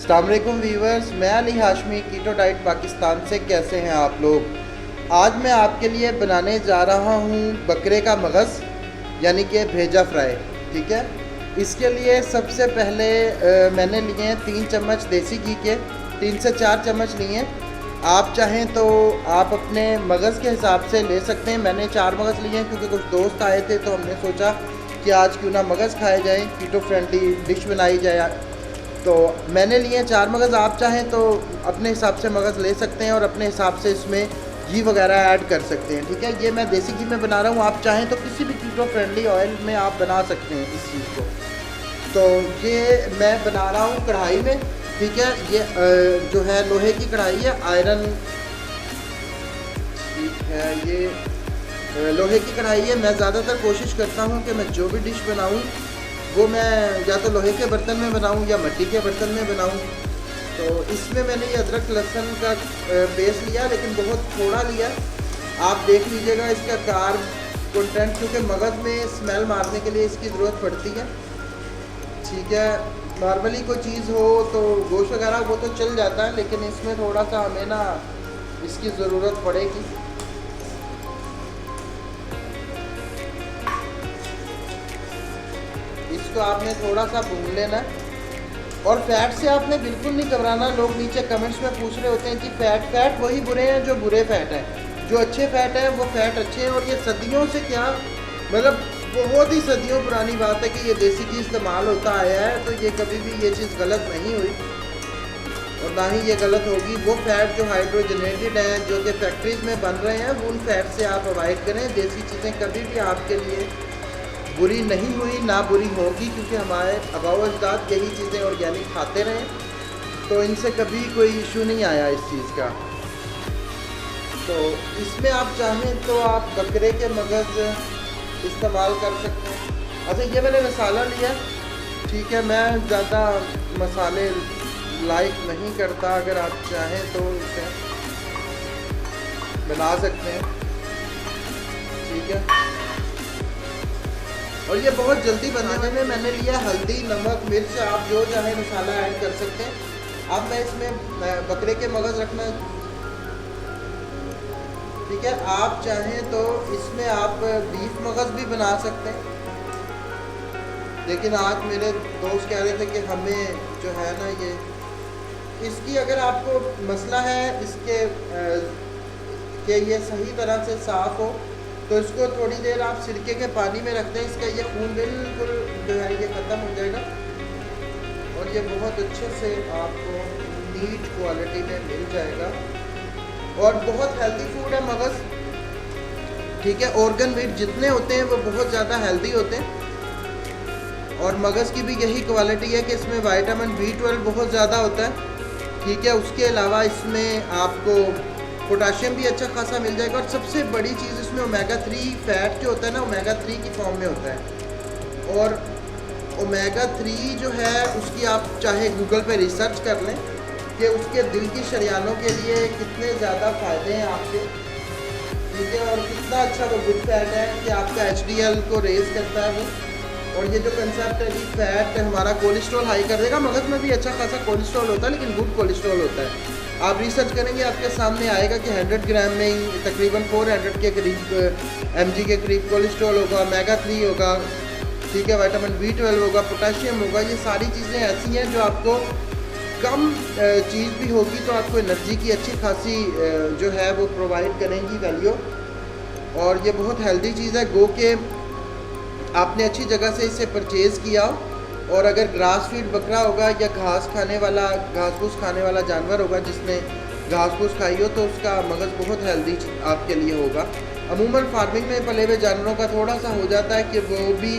अस्सलाम वालेकुम व्यूवर्स, मैं अली हाशमी कीटो डाइट पाकिस्तान से। कैसे हैं आप लोग? आज मैं आपके लिए बनाने जा रहा हूँ बकरे का मगज़ यानी कि भेजा फ्राई। ठीक है, इसके लिए सबसे पहले मैंने लिए हैं 3 चम्मच देसी घी के, 3 से 4 चम्मच लिए। आप चाहें तो आप अपने मगज़ के हिसाब से ले सकते हैं। मैंने 4 मगज़ लिए हैं क्योंकि कुछ दोस्त आए थे तो हमने सोचा कि आज क्यों ना मगज़ खाए जाएँ, कीटो फ्रेंडली डिश बनाई जाए। तो मैंने लिए 4 मगज़। आप चाहें तो अपने हिसाब से मगज़ ले सकते हैं और अपने हिसाब से इसमें घी वगैरह ऐड कर सकते हैं। ठीक है, ये मैं देसी घी में बना रहा हूँ। आप चाहें तो किसी भी कीटो फ्रेंडली ऑयल में आप बना सकते हैं इस चीज़ को। तो ये मैं बना रहा हूँ कढ़ाई में। ठीक है, ये जो है लोहे की कढ़ाई है, आयरन। ठीक है, ये लोहे की कढ़ाई है। मैं ज़्यादातर कोशिश करता हूँ कि मैं जो भी डिश बनाऊँ वो मैं या तो लोहे के बर्तन में बनाऊं या मिट्टी के बर्तन में बनाऊं। तो इसमें मैंने ये अदरक लहसुन का पेस्ट लिया, लेकिन बहुत थोड़ा लिया। आप देख लीजिएगा इसका कार्ब कंटेंट, क्योंकि मगज़ में स्मेल मारने के लिए इसकी ज़रूरत पड़ती है। ठीक है, नॉर्मली कोई चीज़ हो तो गोश्त वगैरह वो तो चल जाता है, लेकिन इसमें थोड़ा सा हमें ना इसकी ज़रूरत पड़ेगी। इसको आपने थोड़ा सा भून लेना है और फैट से आपने बिल्कुल नहीं घबराना। लोग नीचे कमेंट्स में पूछ रहे होते हैं कि फैट वही बुरे हैं जो बुरे फैट हैं, जो अच्छे फैट हैं वो फैट अच्छे हैं। और ये सदियों से क्या मतलब बहुत ही सदियों पुरानी बात है कि ये देसी घी इस्तेमाल होता आया है, तो ये कभी भी ये चीज़ गलत नहीं हुई और ना ही ये गलत होगी। वो फैट जो हाइड्रोजनेटेड हैं, जो कि फैक्ट्रीज़ में बन रहे हैं, उन फैट से आप अवॉइड करें। देसी चीज़ें कभी भी आपके लिए बुरी नहीं हुई, ना बुरी होगी, क्योंकि हमारे आबाओ अजदाद यही चीज़ें ऑर्गेनिक खाते रहे, तो इनसे कभी कोई इशू नहीं आया इस चीज़ का। तो इसमें आप चाहें तो आप बकरे के मगज़ इस्तेमाल कर सकते हैं। अच्छा, ये मैंने मसाला लिया। ठीक है, मैं ज़्यादा मसाले लाइक नहीं करता। अगर आप चाहें तो इसे बना सकते हैं। ठीक है, और ये बहुत जल्दी बनाने में मैंने लिया हल्दी, नमक, मिर्च। आप जो चाहे मसाला ऐड कर सकते हैं। अब मैं इसमें बकरे के मगज़ रखना। ठीक है, आप चाहें तो इसमें आप बीफ मगज़ भी बना सकते हैं, लेकिन आज मेरे दोस्त कह रहे थे कि हमें जो है ना ये इसकी अगर आपको मसला है इसके कि ये सही तरह से साफ़ हो, तो इसको थोड़ी देर आप सिरके के पानी में रख दें। इसका ये खून बिल्कुल जो है ये ख़त्म हो जाएगा और ये बहुत अच्छे से आपको नीट क्वालिटी में मिल जाएगा और बहुत हेल्दी फूड है मगज़। ठीक है, ऑर्गन मीट जितने होते हैं वो बहुत ज़्यादा हेल्दी होते हैं और मगज़ की भी यही क्वालिटी है कि इसमें विटामिन B12 बहुत ज़्यादा होता है। ठीक है, उसके अलावा इसमें आपको पोटाशियम भी अच्छा खासा मिल जाएगा और सबसे बड़ी चीज़ इसमें ओमेगा 3 फैट जो होता है ना, ओमेगा 3 की फॉर्म में होता है। और ओमेगा 3 जो है उसकी आप चाहे गूगल पे रिसर्च कर लें कि उसके दिल की शरियानों के लिए कितने ज़्यादा फ़ायदे हैं आपके। ठीक है, और कितना अच्छा वो गुड फैट है कि आपका HDL को रेज़ करता है वो। और ये जो कंसेप्ट है कि फैट हमारा कोलेस्ट्रॉल हाई कर देगा। मगज़ में भी अच्छा खासा कोलेस्ट्रॉल होता है, लेकिन गुड कोलेस्ट्रॉल होता है। आप रिसर्च करेंगे आपके सामने आएगा कि 100 ग्राम में ही तकरीबन 400 के करीब mg के करीब कोलेस्ट्रॉल होगा, ओमेगा 3 होगा। ठीक है, विटामिन B12 होगा, पोटाशियम होगा। ये सारी चीज़ें ऐसी हैं जो आपको कम चीज़ भी होगी तो आपको एनर्जी की अच्छी खासी जो है वो प्रोवाइड करेंगी वैल्यू। और ये बहुत हेल्दी चीज़ है। गो के आपने अच्छी जगह से इसे परचेज़ किया और अगर ग्रास फीड बकरा होगा या घास खाने वाला, घास फूस खाने वाला जानवर होगा जिसने घास फूस खाई हो, तो उसका मगज़ बहुत हेल्दी आपके लिए होगा। अमूमन फार्मिंग में पले हुए जानवरों का थोड़ा सा हो जाता है कि वो भी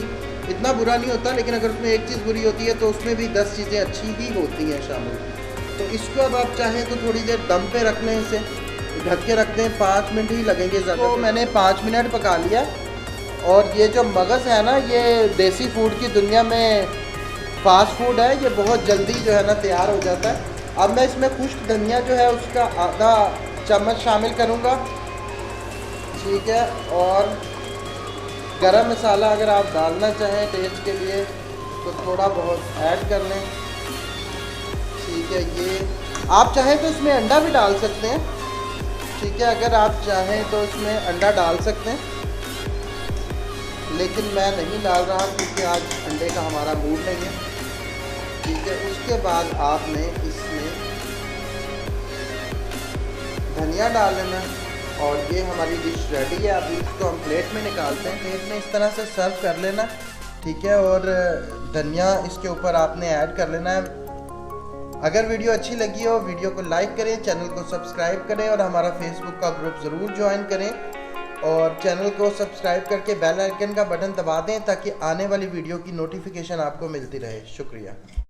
इतना बुरा नहीं होता, लेकिन अगर उसमें एक चीज़ बुरी होती है तो उसमें भी 10 चीज़ें अच्छी ही होती हैं शामिल। तो इसको अब आप चाहें तो थोड़ी देर दम पे रख लें, इसे ढक के रख दें। 5 मिनट ही लगेंगे ज़्यादा। तो मैंने 5 मिनट पका लिया और ये जो मगज़ है ना, ये देसी फूड की दुनिया में फास्ट फूड है, ये बहुत जल्दी जो है ना तैयार हो जाता है। अब मैं इसमें खुश्क धनिया जो है उसका आधा चम्मच शामिल करूँगा। ठीक है, और गरम मसाला अगर आप डालना चाहें टेस्ट के लिए तो थोड़ा बहुत ऐड कर लें। ठीक ठीक है, ये आप चाहें तो इसमें अंडा भी डाल सकते हैं, ठीक है, अगर आप चाहें तो इसमें अंडा डाल सकते हैं, लेकिन मैं नहीं डाल रहा क्योंकि आज अंडे का हमारा मूड नहीं है, ठीक है। उसके बाद आपने इसमें धनिया डाल लेना और ये हमारी डिश रेडी है। अभी इसको हम प्लेट में निकालते हैं, प्लेट में इस तरह से सर्व कर लेना, ठीक है, और धनिया इसके ऊपर आपने ऐड कर लेना है। अगर वीडियो अच्छी लगी हो वीडियो को लाइक करें, चैनल को सब्सक्राइब करें और हमारा फेसबुक का ग्रुप ज़रूर ज्वाइन करें और चैनल को सब्सक्राइब करके बेल आइकन का बटन दबा दें ताकि आने वाली वीडियो की नोटिफिकेशन आपको मिलती रहे। शुक्रिया।